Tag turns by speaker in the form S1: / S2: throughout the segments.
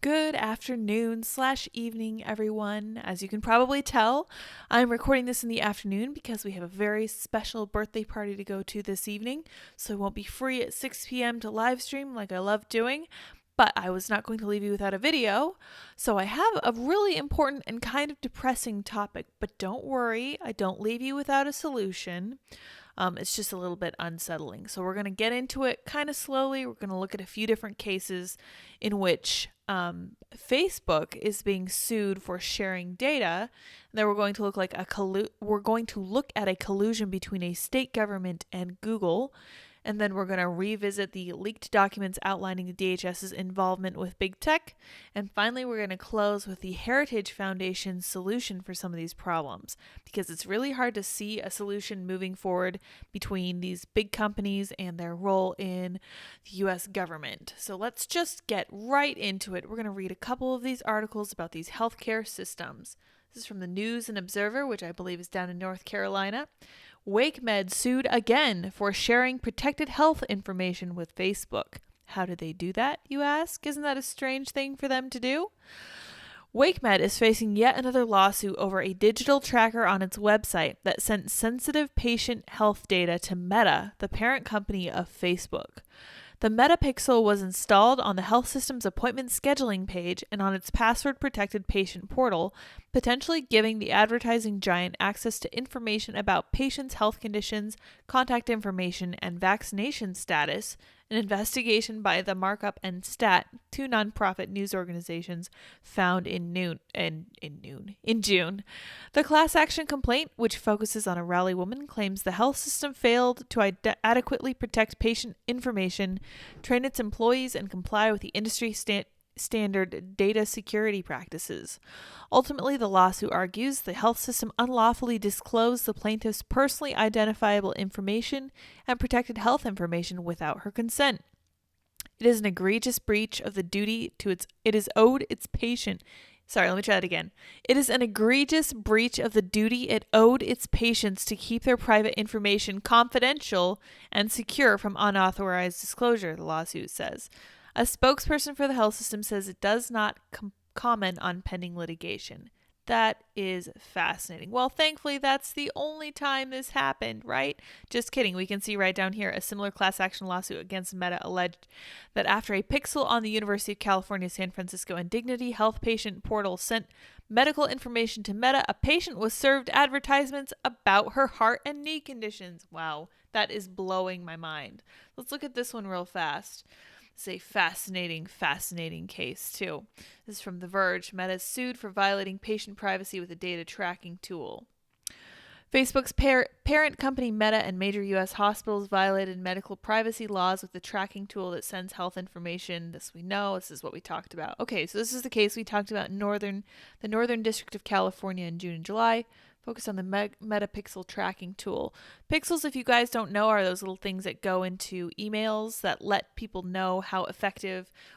S1: Good afternoon/evening, everyone. As you can probably tell, I'm recording this in the afternoon because we have a very special birthday party to go to this evening, so I won't be free at 6 p.m. to live stream like I love doing, but I was not going to leave you without a video, so I have a really important and kind of depressing topic, but don't worry, I don't leave you without a solution. It's just a little bit unsettling. So we're going to get into it kind of slowly. We're going to look at a few different cases in which Facebook is being sued for sharing data. And then we're going to look at a collusion between a state government and Google. And then we're going to revisit the leaked documents outlining the DHS's involvement with big tech. And finally, we're going to close with the Heritage Foundation's solution for some of these problems, because it's really hard to see a solution moving forward between these big companies and their role in the US government. So let's just get right into it. We're going to read a couple of these articles about these healthcare systems. This is from the News and Observer, which I believe is down in North Carolina. WakeMed sued again for sharing protected health information with Facebook. How did they do that, you ask? Isn't that a strange thing for them to do? WakeMed is facing yet another lawsuit over a digital tracker on its website that sent sensitive patient health data to Meta, the parent company of Facebook. The Meta Pixel was installed on the health system's appointment scheduling page and on its password-protected patient portal, potentially giving the advertising giant access to information about patients' health conditions, contact information, and vaccination status, an investigation by the Markup and Stat, two nonprofit news organizations, found in June. The class action complaint, which focuses on a Raleigh woman, claims the health system failed to adequately protect patient information, train its employees, and comply with the industry standard data security practices. Ultimately, the lawsuit argues the health system unlawfully disclosed the plaintiff's personally identifiable information and protected health information without her consent. It is an egregious breach of the duty it is owed its patient. Sorry, let me try that again. It is an egregious breach of the duty it owed its patients to keep their private information confidential and secure from unauthorized disclosure, the lawsuit says. A spokesperson for the health system says it does not comment on pending litigation. That is fascinating. Well, thankfully, that's the only time this happened, right? Just kidding. We can see right down here a similar class action lawsuit against Meta alleged that after a pixel on the University of California, San Francisco Indignity Health patient portal sent medical information to Meta, a patient was served advertisements about her heart and knee conditions. Wow, that is blowing my mind. Let's look at this one real fast. It's a fascinating case, too. This is from The Verge. Meta is sued for violating patient privacy with a data tracking tool. Facebook's parent company Meta and major U.S. hospitals violated medical privacy laws with the tracking tool that sends health information. This we know. This is what we talked about. Okay, so this is the case we talked about in the Northern District of California in June and July. Focus on the Meta Pixel tracking tool. Pixels, if you guys don't know, are those little things that go into emails that let people know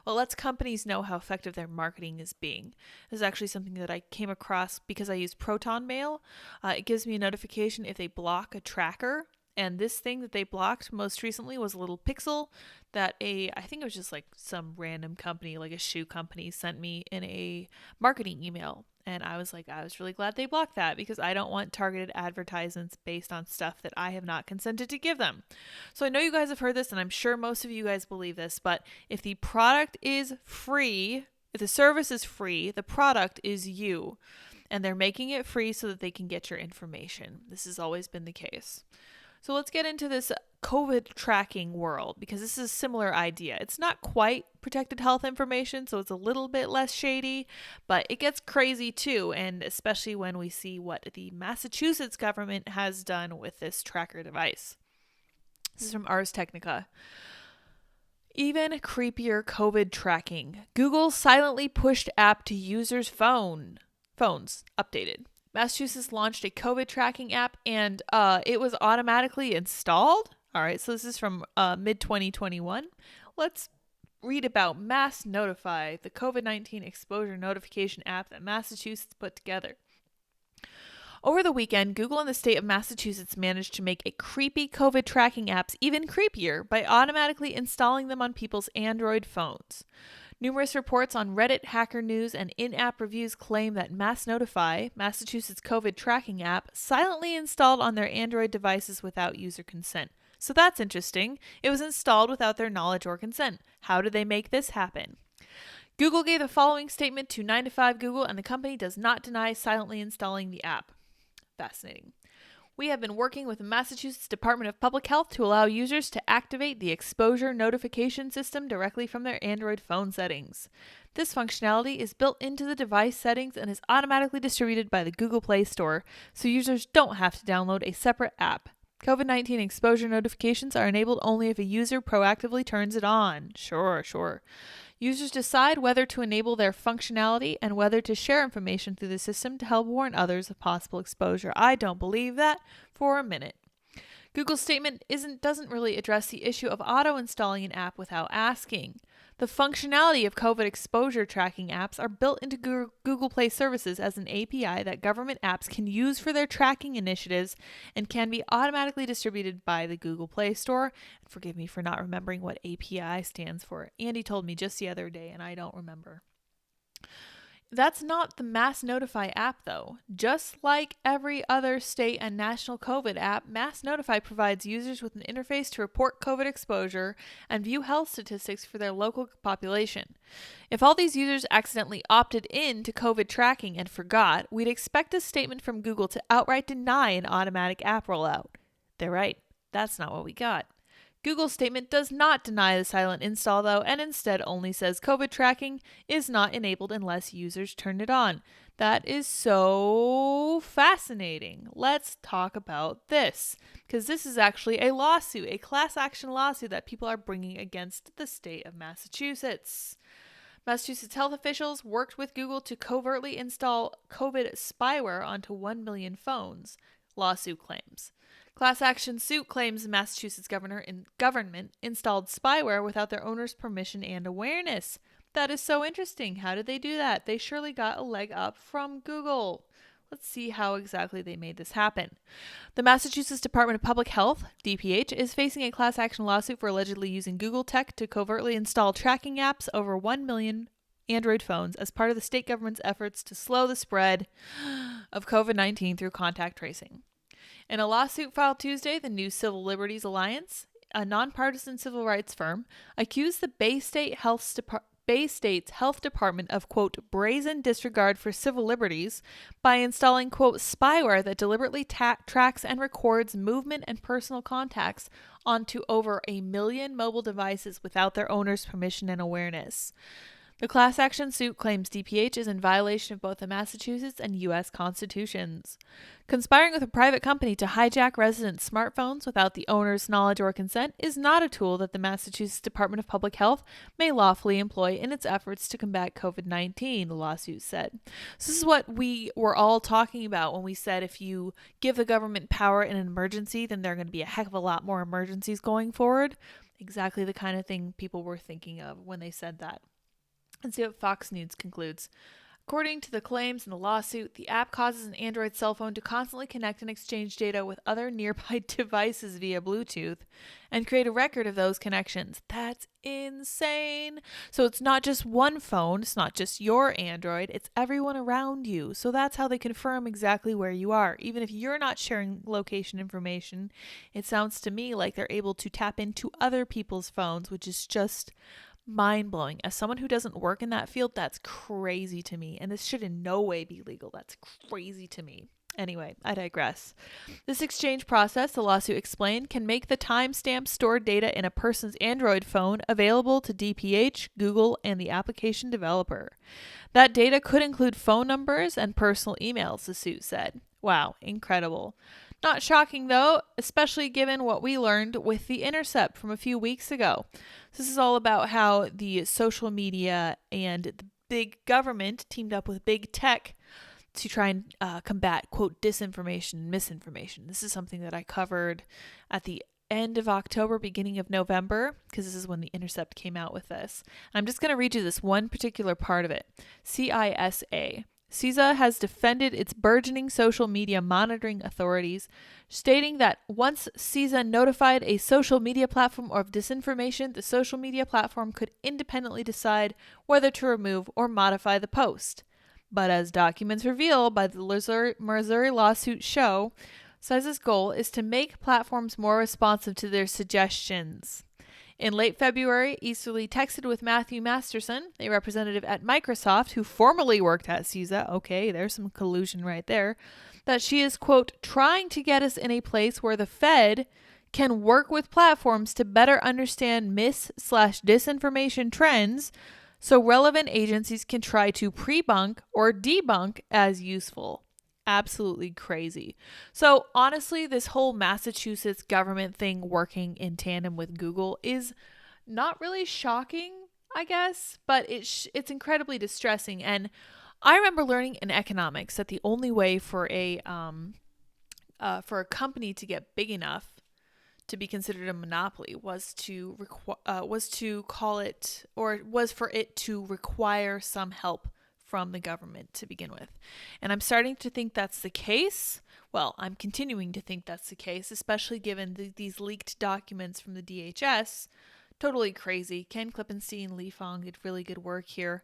S1: lets companies know how effective their marketing is being. This is actually something that I came across because I use Proton Mail. It gives me a notification if they block a tracker. And this thing that they blocked most recently was a little pixel that I think it was just like some random company, like a shoe company, sent me in a marketing email. And I was really glad they blocked that because I don't want targeted advertisements based on stuff that I have not consented to give them. So I know you guys have heard this, and I'm sure most of you guys believe this, but if the product is free, if the service is free, the product is you. And they're making it free so that they can get your information. This has always been the case. So let's get into this COVID tracking world because this is a similar idea. It's not quite protected health information, so it's a little bit less shady, but it gets crazy too, and especially when we see what the Massachusetts government has done with this tracker device. This is from Ars Technica. Even creepier COVID tracking. Google silently pushed app to users' phones updated. Massachusetts launched a COVID tracking app and it was automatically installed. All right, so this is from mid-2021. Let's read about Mass Notify, the COVID-19 exposure notification app that Massachusetts put together. Over the weekend, Google and the state of Massachusetts managed to make a creepy COVID tracking apps even creepier by automatically installing them on people's Android phones. Numerous reports on Reddit, Hacker News, and in-app reviews claim that Mass Notify, Massachusetts COVID tracking app, silently installed on their Android devices without user consent. So that's interesting. It was installed without their knowledge or consent. How did they make this happen? Google gave the following statement to 9 to 5 Google, and the company does not deny silently installing the app. Fascinating. We have been working with the Massachusetts Department of Public Health to allow users to activate the exposure notification system directly from their Android phone settings. This functionality is built into the device settings and is automatically distributed by the Google Play Store, so users don't have to download a separate app. COVID-19 exposure notifications are enabled only if a user proactively turns it on. Sure. Users decide whether to enable their functionality and whether to share information through the system to help warn others of possible exposure. I don't believe that for a minute. Google's statement doesn't really address the issue of auto-installing an app without asking. The functionality of COVID exposure tracking apps are built into Google Play services as an API that government apps can use for their tracking initiatives and can be automatically distributed by the Google Play Store. Forgive me for not remembering what API stands for. Andy told me just the other day and I don't remember. That's not the Mass Notify app, though. Just like every other state and national COVID app, Mass Notify provides users with an interface to report COVID exposure and view health statistics for their local population. If all these users accidentally opted in to COVID tracking and forgot, we'd expect a statement from Google to outright deny an automatic app rollout. They're right. That's not what we got. Google's statement does not deny the silent install, though, and instead only says COVID tracking is not enabled unless users turn it on. That is so fascinating. Let's talk about this, because this is actually a lawsuit, a class action lawsuit that people are bringing against the state of Massachusetts. Massachusetts health officials worked with Google to covertly install COVID spyware onto 1 million phones, lawsuit claims. Class action suit claims the Massachusetts government installed spyware without their owner's permission and awareness. That is so interesting. How did they do that? They surely got a leg up from Google. Let's see how exactly they made this happen. The Massachusetts Department of Public Health, DPH, is facing a class action lawsuit for allegedly using Google tech to covertly install tracking apps over 1 million Android phones as part of the state government's efforts to slow the spread of COVID-19 through contact tracing. In a lawsuit filed Tuesday, the New Civil Liberties Alliance, a nonpartisan civil rights firm, accused the Bay State's health department of, quote, brazen disregard for civil liberties by installing, quote, spyware that deliberately tracks and records movement and personal contacts onto over 1 million mobile devices without their owner's permission and awareness. The class action suit claims DPH is in violation of both the Massachusetts and U.S. constitutions. Conspiring with a private company to hijack residents' smartphones without the owner's knowledge or consent is not a tool that the Massachusetts Department of Public Health may lawfully employ in its efforts to combat COVID-19, the lawsuit said. So this is what we were all talking about when we said if you give the government power in an emergency, then there are going to be a heck of a lot more emergencies going forward. Exactly the kind of thing people were thinking of when they said that. Let's see what Fox News concludes. According to the claims in the lawsuit, the app causes an Android cell phone to constantly connect and exchange data with other nearby devices via Bluetooth and create a record of those connections. That's insane. So it's not just one phone, it's not just your Android, it's everyone around you. So that's how they confirm exactly where you are. Even if you're not sharing location information, it sounds to me like they're able to tap into other people's phones, which is just mind-blowing. As someone who doesn't work in that field, that's crazy to me. And this should in no way be legal. That's crazy to me. Anyway, I digress. This exchange process, the lawsuit explained, can make the timestamp stored data in a person's Android phone available to DPH, Google, and the application developer. That data could include phone numbers and personal emails, the suit said. Wow, incredible. Not shocking, though, especially given what we learned with the Intercept from a few weeks ago. This is all about how the social media and the big government teamed up with big tech to try and combat, quote, disinformation and misinformation. This is something that I covered at the end of October, beginning of November, because this is when the Intercept came out with this. I'm just going to read you this one particular part of it. CISA. CISA has defended its burgeoning social media monitoring authorities, stating that once CISA notified a social media platform of disinformation, the social media platform could independently decide whether to remove or modify the post. But as documents revealed by the Missouri lawsuit show, CISA's goal is to make platforms more responsive to their suggestions. In late February, Easterly texted with Matthew Masterson, a representative at Microsoft who formerly worked at CISA, okay, there's some collusion right there, that she is, quote, trying to get us in a place where the Fed can work with platforms to better understand mis/disinformation trends so relevant agencies can try to pre-bunk or debunk as useful. Absolutely crazy. So honestly, this whole Massachusetts government thing working in tandem with Google is not really shocking, I guess, but it's incredibly distressing. And I remember learning in economics that the only way for a company to get big enough to be considered a monopoly was for it to require some help from the government to begin with. And I'm starting to think that's the case. Well, I'm continuing to think that's the case, especially given these leaked documents from the DHS. Totally crazy. Ken Klippenstein, Lee Fong did really good work here.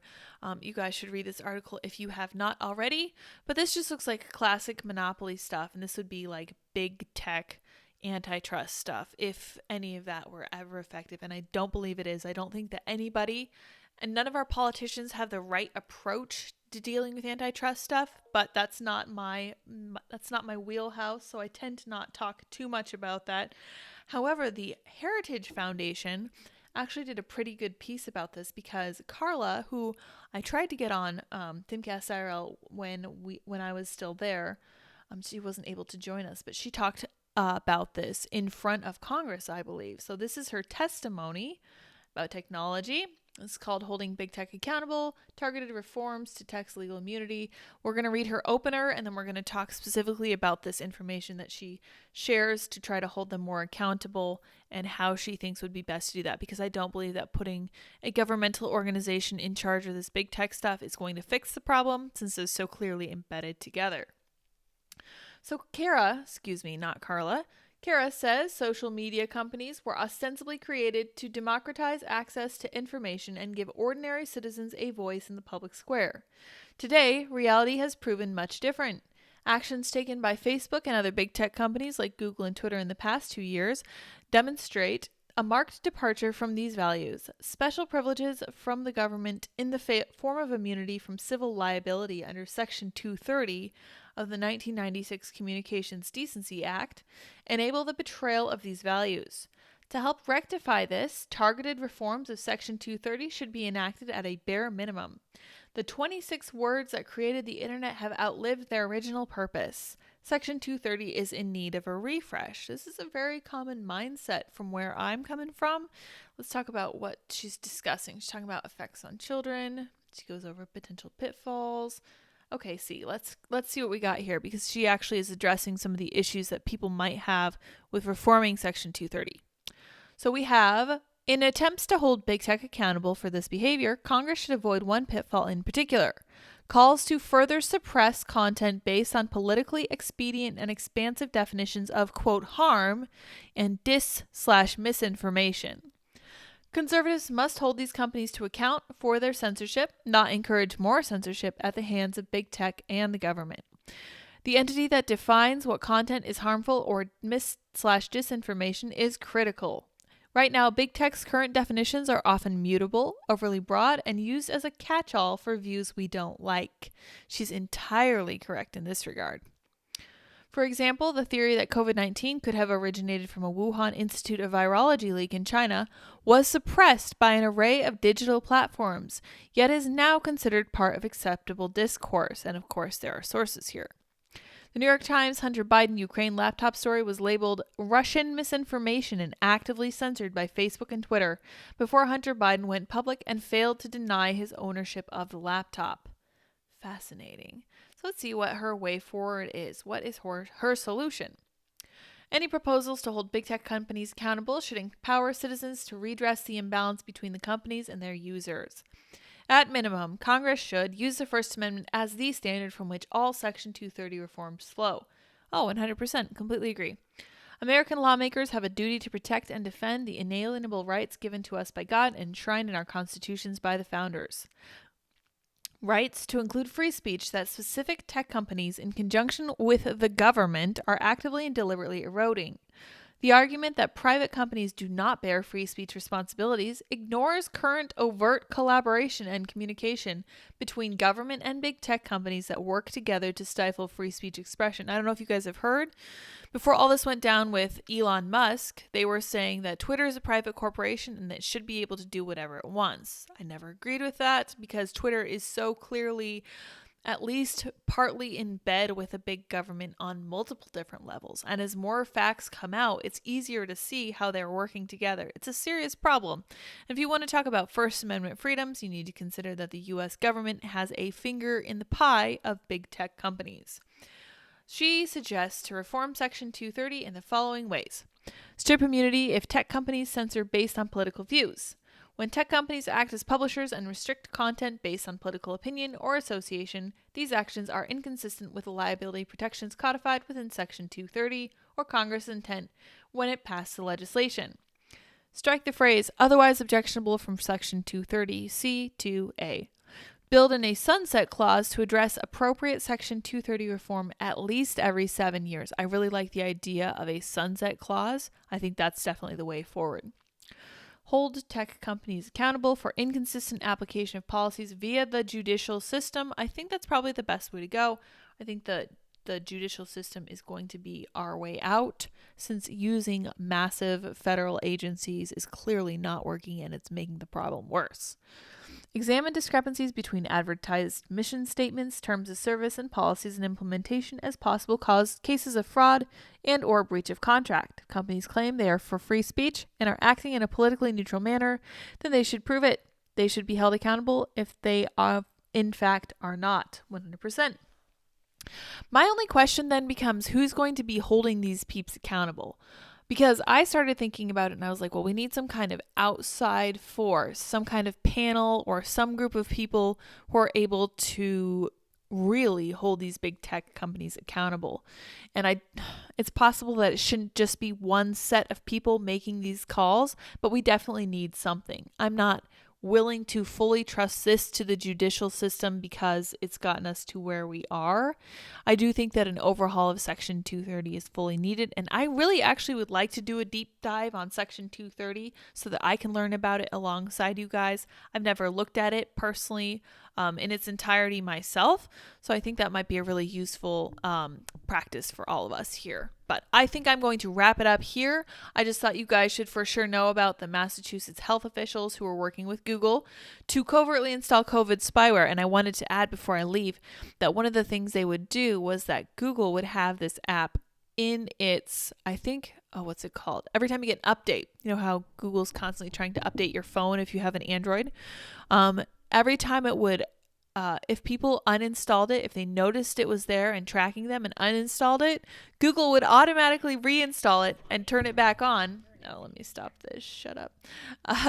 S1: You guys should read this article if you have not already. But this just looks like classic monopoly stuff, and this would be like big tech antitrust stuff if any of that were ever effective. And I don't believe it is. I don't think that anybody and none of our politicians have the right approach to dealing with antitrust stuff, but that's not my wheelhouse, so I tend to not talk too much about that. However, the Heritage Foundation actually did a pretty good piece about this because Carla, who I tried to get on Timcast IRL when I was still there, she wasn't able to join us, but she talked about this in front of Congress, I believe. So this is her testimony about technology. It's called Holding Big Tech Accountable, Targeted Reforms to Tech's Legal Immunity. We're going to read her opener, and then we're going to talk specifically about this information that she shares to try to hold them more accountable and how she thinks would be best to do that, because I don't believe that putting a governmental organization in charge of this big tech stuff is going to fix the problem since it's so clearly embedded together. So Kara says social media companies were ostensibly created to democratize access to information and give ordinary citizens a voice in the public square. Today, reality has proven much different. Actions taken by Facebook and other big tech companies like Google and Twitter in the past 2 years demonstrate a marked departure from these values. Special privileges from the government in the form of immunity from civil liability under Section 230 of the 1996 Communications Decency Act enable the betrayal of these values. To help rectify this, targeted reforms of Section 230 should be enacted at a bare minimum. The 26 words that created the internet have outlived their original purpose. Section 230 is in need of a refresh. This is a very common mindset from where I'm coming from. Let's talk about what she's discussing. She's talking about effects on children. She goes over potential pitfalls. Okay, let's see what we got here, because she actually is addressing some of the issues that people might have with reforming Section 230. So we have, in attempts to hold big tech accountable for this behavior, Congress should avoid one pitfall in particular: calls to further suppress content based on politically expedient and expansive definitions of, quote, harm and dis/misinformation. Conservatives must hold these companies to account for their censorship, not encourage more censorship at the hands of big tech and the government. The entity that defines what content is harmful or mis/disinformation is critical. Right now, big tech's current definitions are often mutable, overly broad, and used as a catch-all for views we don't like. She's entirely correct in this regard. For example, the theory that COVID-19 could have originated from a Wuhan Institute of Virology leak in China was suppressed by an array of digital platforms, yet is now considered part of acceptable discourse. And of course, there are sources here. The New York Times Hunter Biden Ukraine laptop story was labeled Russian misinformation and actively censored by Facebook and Twitter before Hunter Biden went public and failed to deny his ownership of the laptop. Fascinating. So let's see what her way forward is. What is her solution? Any proposals to hold big tech companies accountable should empower citizens to redress the imbalance between the companies and their users. At minimum, Congress should use the First Amendment as the standard from which all Section 230 reforms flow. Oh, 100%. Completely agree. American lawmakers have a duty to protect and defend the inalienable rights given to us by God and enshrined in our constitutions by the founders. Rights to include free speech that specific tech companies, in conjunction with the government, are actively and deliberately eroding. The argument that private companies do not bear free speech responsibilities ignores current overt collaboration and communication between government and big tech companies that work together to stifle free speech expression. I don't know if you guys have heard, before all this went down with Elon Musk, they were saying that Twitter is a private corporation and that it should be able to do whatever it wants. I never agreed with that because Twitter is so clearly at least partly in bed with a big government on multiple different levels. And as more facts come out, it's easier to see how they're working together. It's a serious problem. If you want to talk about First Amendment freedoms, you need to consider that the U.S. government has a finger in the pie of big tech companies. She suggests to reform Section 230 in the following ways. Strip immunity if tech companies censor based on political views. When tech companies act as publishers and restrict content based on political opinion or association, these actions are inconsistent with the liability protections codified within Section 230 or Congress' intent when it passed the legislation. Strike the phrase otherwise objectionable from Section 230 C2A. Build in a sunset clause to address appropriate Section 230 reform at least every 7 years. I really like the idea of a sunset clause. I think that's definitely the way forward. Hold tech companies accountable for inconsistent application of policies via the judicial system. I think that's probably the best way to go. I think that the judicial system is going to be our way out, since using massive federal agencies is clearly not working and it's making the problem worse. Examine discrepancies between advertised mission statements, terms of service, and policies and implementation as possible cases of fraud and or breach of contract. If companies claim they are for free speech and are acting in a politically neutral manner, then they should prove it. They should be held accountable if they in fact are not, 100%. My only question then becomes, who's going to be holding these peeps accountable? Because I started thinking about it and I was like, well, we need some kind of outside force, some kind of panel or some group of people who are able to really hold these big tech companies accountable. And it's possible that it shouldn't just be one set of people making these calls, but we definitely need something. I'm not willing to fully trust this to the judicial system because it's gotten us to where we are. I do think that an overhaul of Section 230 is fully needed, and I really actually would like to do a deep dive on Section 230 so that I can learn about it alongside you guys. I've never looked at it personally in its entirety myself, so I think that might be a really useful practice for all of us here. But I think I'm going to wrap it up here. I just thought you guys should for sure know about the Massachusetts health officials who are working with Google to covertly install COVID spyware. And I wanted to add before I leave that one of the things they would do was that Google would have this app in its, what's it called? Every time you get an update, you know how Google's constantly trying to update your phone if you have an Android? Every time it would if people uninstalled it, if they noticed it was there and tracking them and uninstalled it, Google would automatically reinstall it and turn it back on. No, let me stop this. Shut up.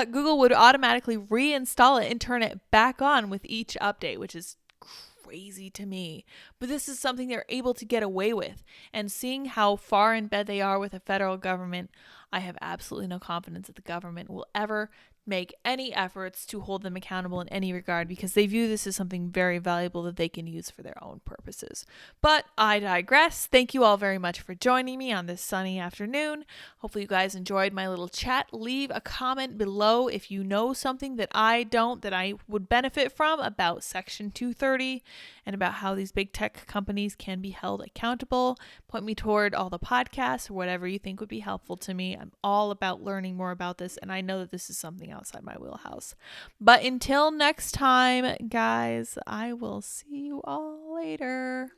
S1: Google would automatically reinstall it and turn it back on with each update, which is crazy to me. But this is something they're able to get away with. And seeing how far in bed they are with the federal government, I have absolutely no confidence that the government will ever make any efforts to hold them accountable in any regard, because they view this as something very valuable that they can use for their own purposes. But I digress. Thank you all very much for joining me on this sunny afternoon. Hopefully you guys enjoyed my little chat. Leave a comment below if you know something that I don't, that I would benefit from about Section 230 and about how these big tech companies can be held accountable. Point me toward all the podcasts or whatever you think would be helpful to me. I'm all about learning more about this, and I know that this is something outside my wheelhouse. But until next time, guys, I will see you all later.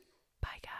S1: Bye, guys.